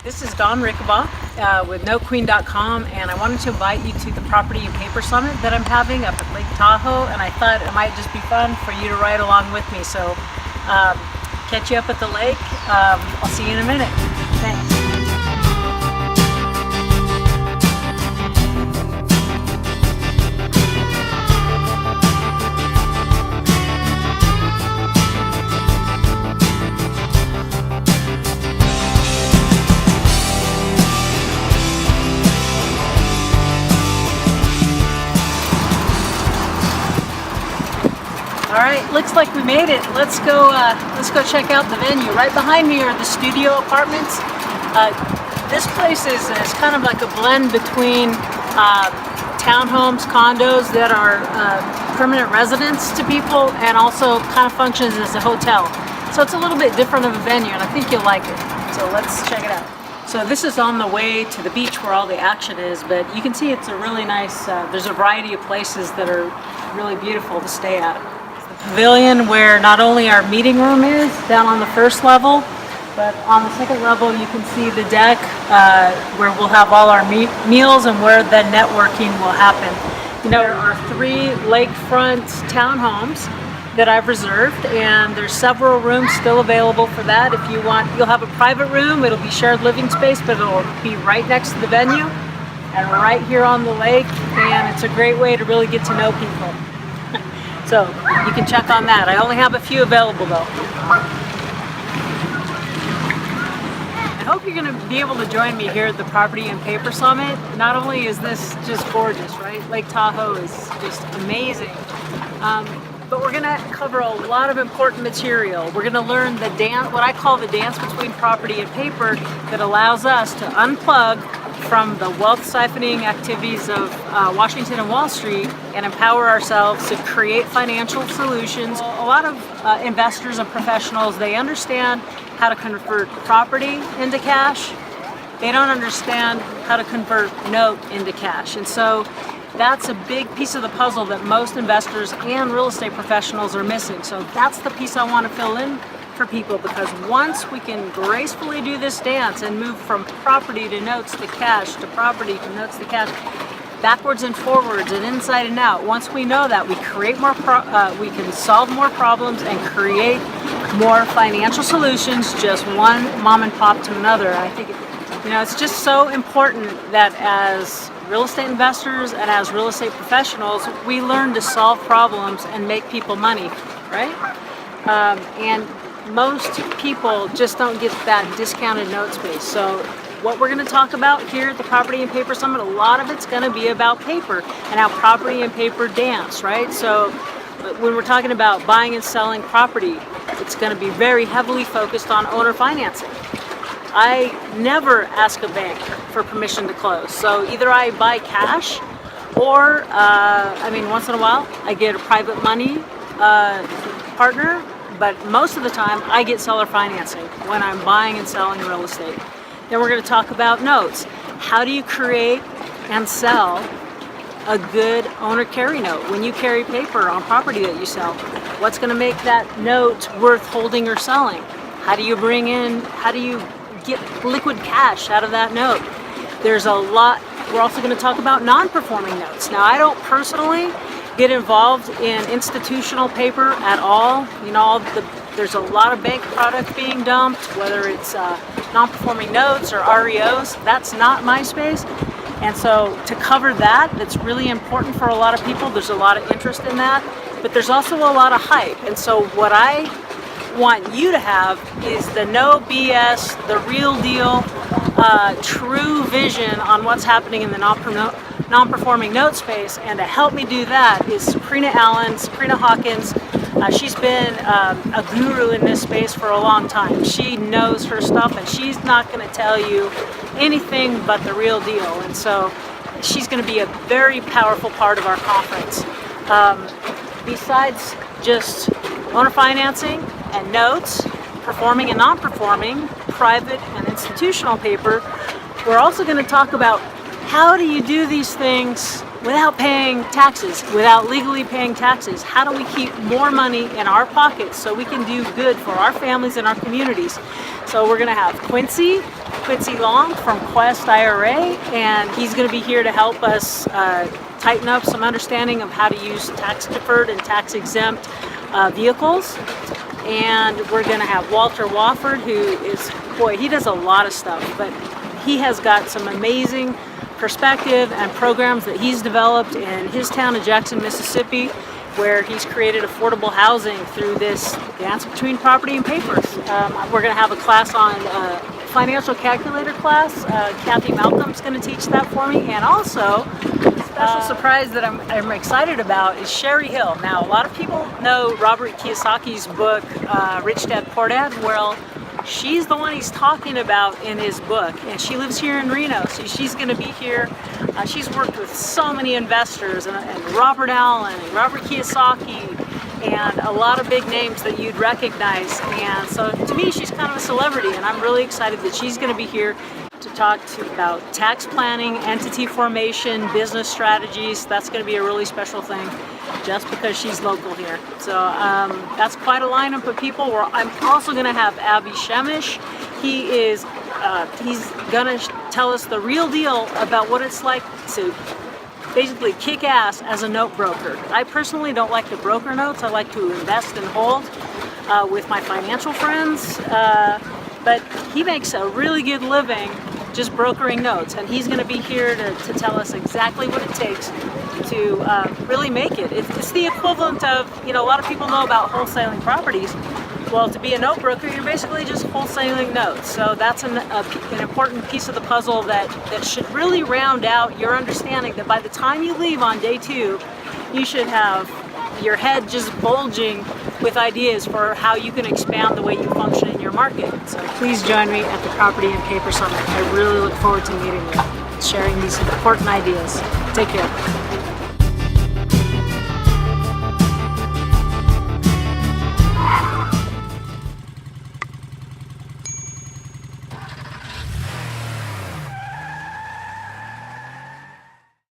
This is Dawn Rickabaugh with NoQueen.com, and I wanted to invite you to the Property and Paper Summit that I'm having up at Lake Tahoe, and I thought it might just be fun for you to ride along with me. So catch you up at the lake. I'll see you in a minute. Thanks. All right, looks like we made it. Let's go check out the venue. Right behind me are the studio apartments. This place is kind of like a blend between townhomes, condos that are permanent residence to people, and also kind of functions as a hotel. So it's a little bit different of a venue, and I think you'll like it. So let's check it out. So this is on the way to the beach where all the action is, but you can see it's a really nice, there's a variety of places that are really beautiful to stay at. Pavilion, where not only our meeting room is down on the first level, but on the second level you can see the deck where we'll have all our meals and where the networking will happen. You know, there are 3 lakefront townhomes that I've reserved, and there's several rooms still available for that. If you want, you'll have a private room. It'll be shared living space, but it'll be right next to the venue and right here on the lake, and it's a great way to really get to know people. So you can check on that. I only have a few available though. I hope you're going to be able to join me here at the Property and Paper Summit. Not only is this just gorgeous, right? Lake Tahoe is just amazing. But we're going to cover a lot of important material. We're going to learn the dance, what I call the dance between property and paper, that allows us to unplug from the wealth siphoning activities of Washington and Wall Street and empower ourselves to create financial solutions. A lot of investors and professionals, they understand how to convert property into cash. They don't understand how to convert note into cash. And so that's a big piece of the puzzle that most investors and real estate professionals are missing. So that's the piece I want to fill in for people, because once we can gracefully do this dance and move from property to notes to cash to property to notes to cash, backwards and forwards and inside and out, once we know that, we create more we can solve more problems and create more financial solutions, just one mom and pop to another. And I think it's just so important that as real estate investors and as real estate professionals, we learn to solve problems and make people money, right? And most people just don't get that discounted note space. So what we're going to talk about here at the Property and Paper Summit, a lot of it's going to be about paper and how property and paper dance, right? So when we're talking about buying and selling property, it's going to be very heavily focused on owner financing. I never ask a bank for permission to close. So either I buy cash or, once in a while I get a private money partner, but most of the time I get seller financing when I'm buying and selling real estate. Then we're going to talk about notes. How do you create and sell a good owner carry note? When you carry paper on property that you sell, what's going to make that note worth holding or selling? How do you get liquid cash out of that note? There's a lot. We're also going to talk about non-performing notes. Now, I don't personally get involved in institutional paper at all. There's a lot of bank product being dumped, whether it's non-performing notes or REOs. That's not my space. And so to cover that, that's really important for a lot of people. There's a lot of interest in that, but there's also a lot of hype. And so what I want you to have is the no BS, the real deal, true vision on what's happening in the non-performing note space. And to help me do that is Sabrina Hawkins. She's been a guru in this space for a long time. She knows her stuff, and she's not going to tell you anything but the real deal. And so she's going to be a very powerful part of our conference. Besides just owner financing and notes, performing and non-performing, private and institutional paper, we're also going to talk about how do you do these things without paying taxes, without legally paying taxes? How do we keep more money in our pockets so we can do good for our families and our communities? So we're going to have Quincy Long from Quest IRA, and he's going to be here to help us tighten up some understanding of how to use tax deferred and tax exempt vehicles. And we're going to have Walter Wofford, who is, boy, he does a lot of stuff, but he has got some amazing perspective and programs that he's developed in his town of Jackson, Mississippi, where he's created affordable housing through this dance between property and papers. We're going to have a class on financial calculator class. Kathy Malcolm's going to teach that for me, and also a special surprise that I'm excited about is Sherry Hill. Now, a lot of people know Robert Kiyosaki's book, Rich Dad Poor Dad. Well, she's the one he's talking about in his book, and she lives here in Reno, so she's going to be here. She's worked with so many investors, and Robert Allen and Robert Kiyosaki, and a lot of big names that you'd recognize. And so to me, she's kind of a celebrity, and I'm really excited that she's going to be here to talk about tax planning, entity formation, business strategies. That's going to be a really special thing just because she's local here. So that's quite a lineup of people. I'm also going to have Abby Shemish. He's going to tell us the real deal about what it's like to basically kick ass as a note broker. I personally don't like to broker notes. I like to invest and hold with my financial friends. But he makes a really good living just brokering notes, and he's going to be here to tell us exactly what it takes to really make it. It's the equivalent of, a lot of people know about wholesaling properties. Well, to be a note broker, you're basically just wholesaling notes. So that's an important piece of the puzzle that should really round out your understanding that by the time you leave on day 2, you should have your head just bulging with ideas for how you can expand the way you function in your market. So please join me at the Property and Paper Summit. I really look forward to meeting you, sharing these important ideas. Take care.